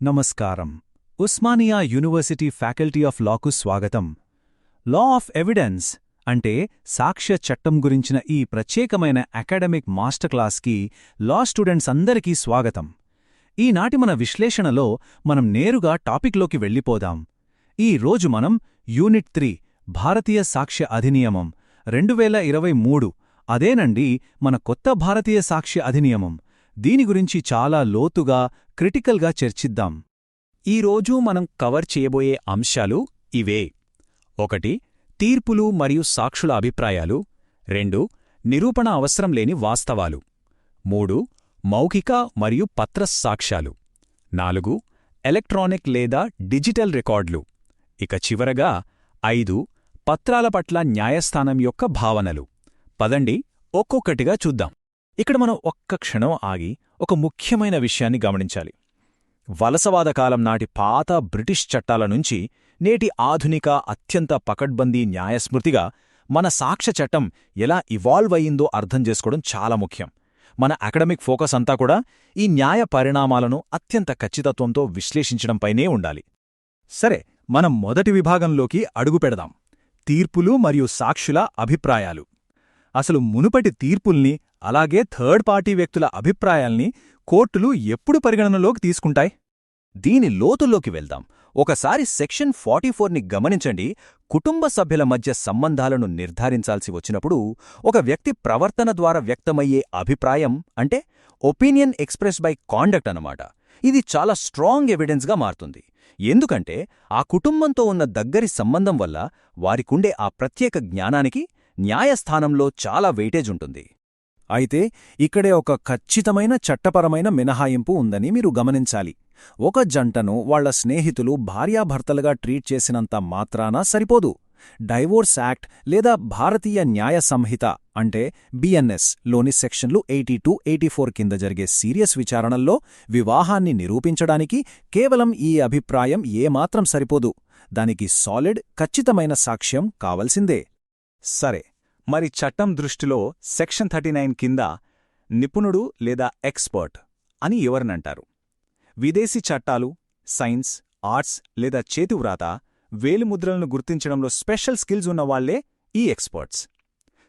నమస్కారం. Osmania university faculty of లాకు స్వాగతం. లా ఆఫ్ ఎవిడెన్స్ అంటే సాక్ష్య చట్టం గురించిన ఈ ప్రత్యేకమైన అకాడమిక్ మాస్టర్ క్లాస్కి లా స్టూడెంట్స్ అందరికీ స్వాగతం. ఈనాటి మన విశ్లేషణలో మనం నేరుగా టాపిక్లోకి వెళ్ళిపోదాం. ఈ రోజు మనం యూనిట్ 3 భారతీయ సాక్ష్య అధినియమం 2023 అదేనండి మన కొత్త భారతీయ సాక్ష్య అధినియమం. దీని గురించి చాలా లోతుగా క్రిటికల్గా చర్చిద్దాం. ఈరోజు మనం కవర్ చేయబోయే అంశాలు ఇవే: 1. తీర్పులు మరియు సాక్షుల అభిప్రాయాలు. 2. నిరూపణ అవసరం లేని వాస్తవాలు. 3. మౌఖిక మరియు పత్ర సాక్ష్యాలు. 4. ఎలక్ట్రానిక్ లేదా డిజిటల్ రికార్డులు. ఇక చివరగా 5. పత్రాల పట్ల న్యాయస్థానం యొక్క భావనలు. పదండి ఒక్కొక్కటిగా చూద్దాం. ఇక్కడ మనం ఒక్క క్షణం ఆగి ఒక ముఖ్యమైన విషయాన్ని గమనించాలి. వలసవాద కాలం నాటి పాత బ్రిటిష్ చట్టాల నుంచి నేటి ఆధునిక అత్యంత పకడ్బందీ న్యాయస్మృతిగా మన సాక్ష్య చట్టం ఎలా ఇవాల్వ్ అయ్యిందో అర్థం చేసుకోవడం చాలా ముఖ్యం. మన అకాడమిక్ ఫోకస్ అంతా కూడా ఈ న్యాయ పరిణామాలను అత్యంత ఖచ్చితత్వంతో విశ్లేషించడంపైనే ఉండాలి. సరే, మనం మొదటి విభాగంలోకి అడుగుపెడదాం: తీర్పులు మరియు సాక్షుల అభిప్రాయాలు. అసలు మునుపటి తీర్పుల్ని, అలాగే థర్డ్ పార్టీ వ్యక్తుల అభిప్రాయాల్ని కోర్టులు ఎప్పుడు పరిగణనలోకి తీసుకుంటాయి? దీని లోతుల్లోకి వెళ్దాం. ఒకసారి సెక్షన్ 44ని గమనించండి. కుటుంబ సభ్యుల మధ్య సంబంధాలను నిర్ధారించాల్సి వచ్చినప్పుడు ఒక వ్యక్తి ప్రవర్తన ద్వారా వ్యక్తమయ్యే అభిప్రాయం అంటే ఒపీనియన్ ఎక్స్ప్రెస్ బై కాండక్ట్ అన్నమాట. ఇది చాలా స్ట్రాంగ్ ఎవిడెన్స్గా మారుతుంది. ఎందుకంటే ఆ కుటుంబంతో ఉన్న దగ్గరి సంబంధం వల్ల వారికుండే ఆ ప్రత్యేక జ్ఞానానికి న్యాయస్థానంలో చాలా వెయిటేజ్ ఉంటుంది. అయితే ఇక్కడే ఒక ఖచ్చితమైన చట్టపరమైన మినహాయింపు ఉందని మీరు గమనించాలి. ఒక జంటను వాళ్ల స్నేహితులు భార్యాభర్తలుగా ట్రీట్ చేసినంత మాత్రాన సరిపోదు. డైవోర్స్ యాక్ట్ లేదా భారతీయ న్యాయ సంహిత అంటే బిఎన్ఎస్ లోని సెక్షన్లు 82, 84 కింద జరిగే సీరియస్ విచారణల్లో వివాహాన్ని నిరూపించడానికి కేవలం ఈ అభిప్రాయం ఏమాత్రం సరిపోదు. దానికి సాలిడ్, ఖచ్చితమైన సాక్ష్యం కావలసిందే. సరే, మరి చట్టం దృష్టిలో సెక్షన్ 39 కింద నిపుణుడు లేదా ఎక్స్పర్ట్ అని ఎవరినంటారు? విదేశీ చట్టాలు, సైన్స్, ఆర్ట్స్ లేదా చేతివ్రాత, వేలిముద్రలను గుర్తించడంలో స్పెషల్ స్కిల్స్ ఉన్నవాళ్లే ఈ ఎక్స్పర్ట్స్.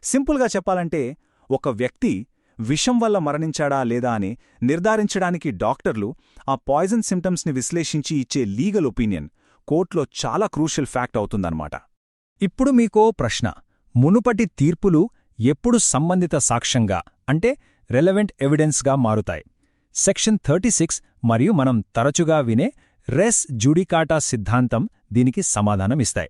సింపుల్గా చెప్పాలంటే ఒక వ్యక్తి విషం వల్ల మరణించాడా లేదా అని నిర్ధారించడానికి డాక్టర్లు ఆ పాయిజన్ సిమ్టమ్స్ని విశ్లేషించి ఇచ్చే లీగల్ ఒపీనియన్ కోర్టులో చాలా క్రూషియల్ ఫ్యాక్ట్ అవుతుందన్నమాట. ఇప్పుడు మీకో ప్రశ్న: మునుపటి తీర్పులు ఎప్పుడు సంబంధిత సాక్ష్యంగా అంటే రెలెవెంట్ ఎవిడెన్స్గా మారుతాయి? సెక్షన్ 36 మరియు మనం తరచుగా వినే రెస్ జుడికాటా సిద్ధాంతం దీనికి సమాధానమిస్తాయి.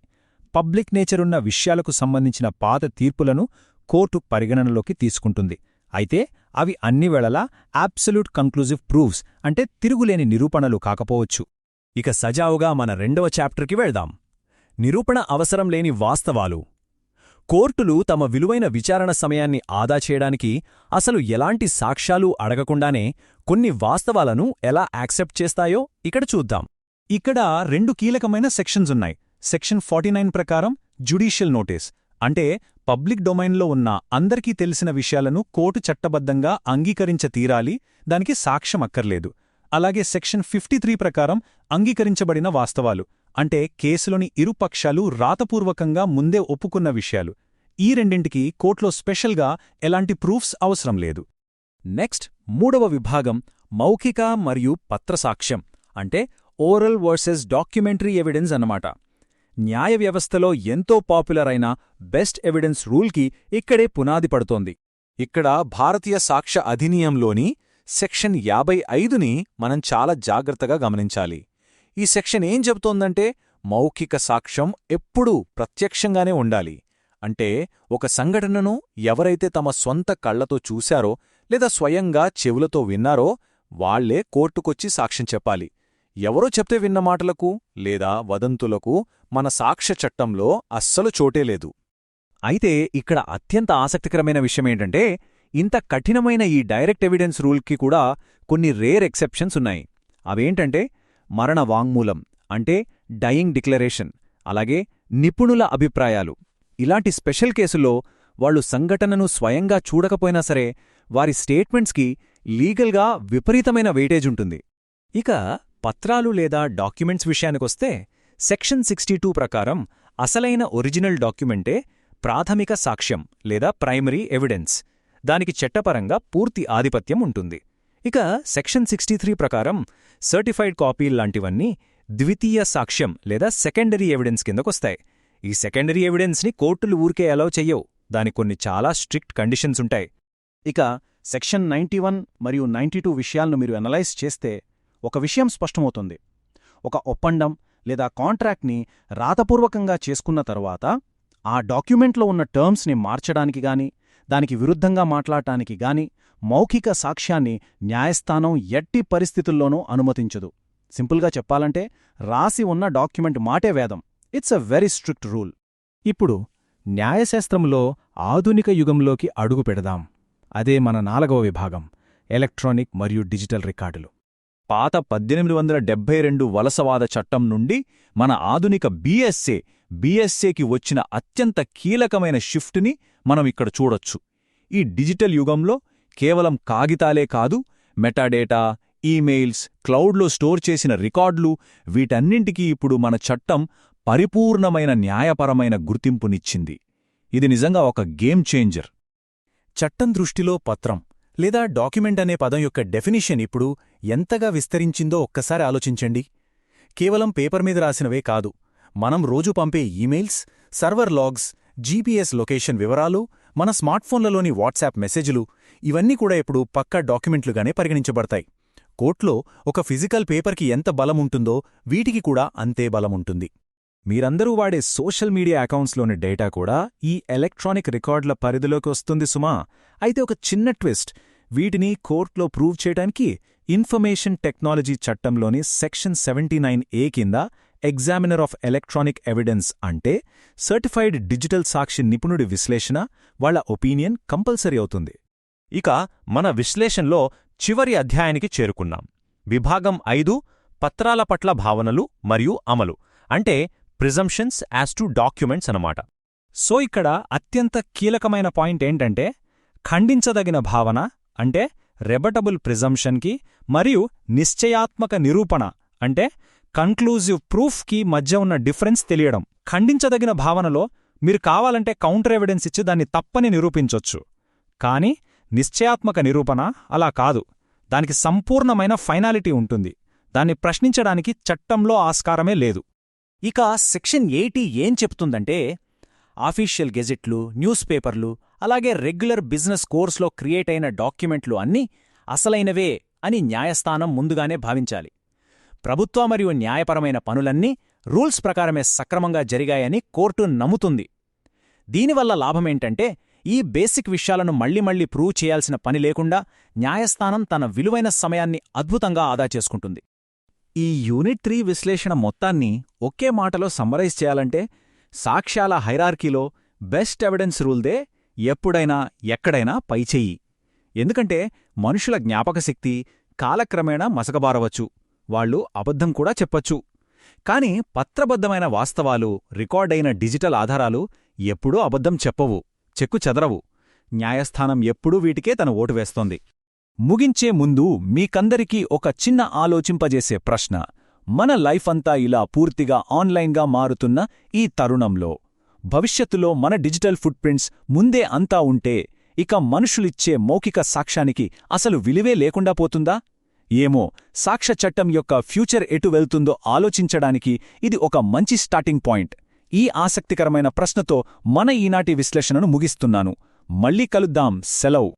పబ్లిక్ నేచరున్న విషయాలకు సంబంధించిన పాత తీర్పులను కోర్టు పరిగణనలోకి తీసుకుంటుంది. అయితే అవి అన్ని వేళలా అబ్సల్యూట్ కంక్లూజివ్ ప్రూఫ్స్ అంటే తిరుగులేని నిరూపణలు కాకపోవచ్చు. ఇక సజావుగా మన రెండవ చాప్టర్కి వెళ్దాం: నిరూపణ అవసరం లేని వాస్తవాలు. కోర్టులు తమ విలువైన విచారణ సమయాన్ని ఆదా చేయడానికి అసలు ఎలాంటి సాక్ష్యాలు అడగకుండానే కొన్ని వాస్తవాలను ఎలా యాక్సెప్ట్ చేస్తాయో ఇక్కడ చూద్దాం. ఇక్కడ 2 కీలకమైన సెక్షన్స్ ఉన్నాయి. సెక్షన్ 49 ప్రకారం జ్యుడీషియల్ నోటీస్ అంటే పబ్లిక్ డొమైన్లో ఉన్న అందరికీ తెలిసిన విషయాలను కోర్టు చట్టబద్ధంగా అంగీకరించ తీరాలి, దానికి సాక్ష్యం అక్కర్లేదు. అలాగే సెక్షన్ 53 ప్రకారం అంగీకరించబడిన వాస్తవాలు అంటే కేసులోని ఇరుపక్షాలు రాతపూర్వకంగా ముందే ఒప్పుకున్న విషయాలు. ఈ రెండింటికి కోర్టులో స్పెషల్గా ఎలాంటి ప్రూఫ్స్ అవసరం లేదు. నెక్స్ట్, మూడవ విభాగం మౌఖిక మరియు పత్రసాక్ష్యం అంటే ఓరల్ వర్సెస్ డాక్యుమెంటరీ ఎవిడెన్స్ అన్నమాట. న్యాయ వ్యవస్థలో ఎంతో పాపులర్ అయిన బెస్ట్ ఎవిడెన్స్ రూల్కి ఇక్కడే పునాది పడుతోంది. ఇక్కడ భారతీయ సాక్ష్య అధినియంలోని సెక్షన్ 55ని మనం చాలా జాగ్రత్తగా గమనించాలి. ఈ సెక్షన్ ఏం చెబుతోందంటే మౌఖిక సాక్ష్యం ఎప్పుడూ ప్రత్యక్షంగానే ఉండాలి. అంటే ఒక సంఘటనను ఎవరైతే తమ సొంత కళ్లతో చూశారో లేదా స్వయంగా చెవులతో విన్నారో వాళ్లే కోర్టుకొచ్చి సాక్ష్యం చెప్పాలి. ఎవరో చెప్తే విన్న మాటలకు లేదా వదంతులకు మన సాక్ష్య చట్టంలో అస్సలు చోటేలేదు. అయితే ఇక్కడ అత్యంత ఆసక్తికరమైన విషయమేంటంటే ఇంత కఠినమైన ఈ డైరెక్ట్ ఎవిడెన్స్ రూల్కి కూడా కొన్ని రేర్ ఎక్సెప్షన్స్ ఉన్నాయి. అవేంటంటే మరణ వాంగ్మూలం అంటే డయింగ్ డిక్లరేషన్, అలాగే నిపుణుల అభిప్రాయాలు. ఇలాంటి స్పెషల్ కేసుల్లో వాళ్లు సంఘటనను స్వయంగా చూడకపోయినా సరే వారి స్టేట్మెంట్స్కి లీగల్గా విపరీతమైన వెయిటేజ్ ఉంటుంది. ఇక పత్రాలు లేదా డాక్యుమెంట్స్ విషయానికొస్తే సెక్షన్ 62 ప్రకారం అసలైన ఒరిజినల్ డాక్యుమెంటే ప్రాథమిక సాక్ష్యం లేదా ప్రైమరీ ఎవిడెన్స్. దానికి చట్టపరంగా పూర్తి ఆధిపత్యం ఉంటుంది. ఇక సెక్షన్ 63 ప్రకారం సర్టిఫైడ్ కాపీల్లాంటివన్నీ ద్వితీయ సాక్ష్యం లేదా సెకండరీ ఎవిడెన్స్ కిందకొస్తాయి. ఈ సెకండరీ ఎవిడెన్స్ని కోర్టులు ఊరికే అలౌ చెయ్యవు. దానికి కొన్ని చాలా స్ట్రిక్ట్ కండిషన్స్ ఉంటాయి. ఇక సెక్షన్ 91 మరియు 92 విషయాలను మీరు అనలైజ్ చేస్తే ఒక విషయం స్పష్టమవుతుంది. ఒక ఒప్పందం లేదా కాంట్రాక్ట్ని రాతపూర్వకంగా చేసుకున్న తరువాత ఆ డాక్యుమెంట్లో ఉన్న టర్మ్స్ని మార్చడానికి గాని, దానికి విరుద్ధంగా మాట్లాడటానికి గాని మౌఖిక సాక్ష్యాన్ని న్యాయస్థానం ఎట్టి పరిస్థితుల్లోనూ అనుమతించదు. సింపుల్గా చెప్పాలంటే రాసి ఉన్న డాక్యుమెంట్ మాటే వేదం. It's a very strict rule. ఇప్పుడు న్యాయశాస్త్రంలో ఆధునిక యుగంలోకి అడుగు పెడదాం. అదే మన 4వ విభాగం, ఎలక్ట్రానిక్ మరియు డిజిటల్ రికార్డులు. పాత 1872 వలసవాద చట్టం నుండి మన ఆధునిక బీఎస్ఏకి వచ్చిన అత్యంత కీలకమైన షిఫ్ట్ని మనం ఇక్కడ చూడొచ్చు. ఈ డిజిటల్ యుగంలో కేవలం కాగితాలే కాదు, మెటాడేటా, ఈమెయిల్స్, క్లౌడ్లో స్టోర్ చేసిన రికార్డులు, వీటన్నింటికీ ఇప్పుడు మన చట్టం పరిపూర్ణమైన న్యాయపరమైన గుర్తింపునిచ్చింది. ఇది నిజంగా ఒక గేమ్ చేంజర్. చట్టం దృష్టిలో పత్రం లేదా డాక్యుమెంట్ అనే పదం యొక్క డెఫినిషన్ ఇప్పుడు ఎంతగా విస్తరించిందో ఒక్కసారి ఆలోచించండి. కేవలం పేపర్ మీద రాసినవే కాదు, మనం రోజు పంపే emails, server logs, GPS location వివరాలు, మన స్మార్ట్ఫోన్లలోని వాట్సాప్ మెసేజ్లు, ఇవన్నీ కూడా ఇప్పుడు పక్కా డాక్యుమెంట్లుగానే పరిగణించబడతాయి. కోర్టులో ఒక ఫిజికల్ పేపర్కి ఎంత బలముంటుందో వీటికి కూడా అంతే బలముంటుంది. మీరందరూ వాడే సోషల్ మీడియా అకౌంట్స్లోని డేటా కూడా ఈ ఎలక్ట్రానిక్ రికార్డుల పరిధిలోకి వస్తుంది సుమా. అయితే ఒక చిన్న ట్విస్ట్, వీటిని కోర్టులో ప్రూవ్ చేయడానికి ఇన్ఫర్మేషన్ టెక్నాలజీ చట్టంలోని సెక్షన్ 79A కింద ఎగ్జామినర్ ఆఫ్ ఎలక్ట్రానిక్ ఎవిడెన్స్ అంటే సర్టిఫైడ్ డిజిటల్ సాక్షి నిపుణుడి విశ్లేషణ, వాళ్ల ఒపీనియన్ కంపల్సరీ అవుతుంది. ఇక మన విశ్లేషణలో చివరి అధ్యాయానికి చేరుకున్నాం. విభాగం 5 పత్రాల పట్ల భావనలు మరియు అమలు, అంటే ప్రిజంప్షన్స్ యాజ్ టు డాక్యుమెంట్స్ అన్నమాట. సో ఇక్కడ అత్యంత కీలకమైన పాయింట్ ఏంటంటే ఖండించదగిన భావన అంటే రెబటబుల్ ప్రిజంప్షన్కి మరియు నిశ్చయాత్మక నిరూపణ అంటే కన్క్లూజివ్ ప్రూఫ్కి మధ్య ఉన్న డిఫరెన్స్ తెలియడం. ఖండించదగిన భావనలో మీరు కావాలంటే కౌంటర్ ఎవిడెన్స్ ఇచ్చి దాన్ని తప్పని నిరూపించొచ్చు. కానీ నిశ్చయాత్మక నిరూపణ అలా కాదు. దానికి సంపూర్ణమైన ఫైనాలిటీ ఉంటుంది. దాన్ని ప్రశ్నించడానికి చట్టంలో ఆస్కారమే లేదు. ఇక సెక్షన్ 80 ఏం చెప్తుందంటే ఆఫీషియల్ గెజెట్లు, న్యూస్ పేపర్లు, అలాగే రెగ్యులర్ బిజినెస్ కోర్స్లో క్రియేట్ అయిన డాక్యుమెంట్లు అన్నీ అసలైనవే అని న్యాయస్థానం ముందుగానే భావించాలి. ప్రభుత్వ మరియు న్యాయపరమైన పనులన్నీ రూల్స్ ప్రకారమే సక్రమంగా జరిగాయని కోర్టు నమ్ముతుంది. దీనివల్ల లాభమేంటంటే ఈ బేసిక్ విషయాలను మళ్లీ ప్రూవ్ చేయాల్సిన పని లేకుండా న్యాయస్థానం తన విలువైన సమయాన్ని అద్భుతంగా ఆదా చేసుకుంటుంది. ఈ యూనిట్ 3 విశ్లేషణ మొత్తాన్ని ఒకే మాటలో సమ్మరైజ్ చేయాలంటే సాక్ష్యాల హైరార్కీలో బెస్ట్ ఎవిడెన్స్ రూల్దే ఎప్పుడైనా ఎక్కడైనా పైచెయ్యి. ఎందుకంటే మనుషుల జ్ఞాపకశక్తి కాలక్రమేణా మసకబారవచ్చు, వాళ్లు అబద్ధం కూడా చెప్పచ్చు. కాని పత్రబద్ధమైన వాస్తవాలు, రికార్డైన డిజిటల్ ఆధారాలు ఎప్పుడూ అబద్ధం చెప్పవు, చెక్కు చెదరవు. న్యాయస్థానం ఎప్పుడూ వీటికే తన ఓటు వేస్తోంది. ముగించే ముందు మీకందరికీ ఒక చిన్న ఆలోచింపజేసే ప్రశ్న. మన లైఫ్ అంతా ఇలా పూర్తిగా ఆన్లైన్గా మారుతున్న ఈ తరుణంలో భవిష్యత్తులో మన డిజిటల్ ఫుట్ ప్రింట్స్ ముందే అంతా ఉంటే ఇక మనుషులిచ్చే మౌఖిక సాక్ష్యానికి అసలు విలువే లేకుండా పోతుందా? ఏమో, సాక్ష్య చట్టం యొక్క ఫ్యూచర్ ఎటు వెళ్తుందో ఆలోచించడానికి ఇది ఒక మంచి స్టార్టింగ్ పాయింట్. ఈ ఆసక్తికరమైన ప్రశ్నతో మన ఈనాటి విశ్లేషణను ముగిస్తున్నాను. మళ్ళీ కలుద్దాం. సెలవు.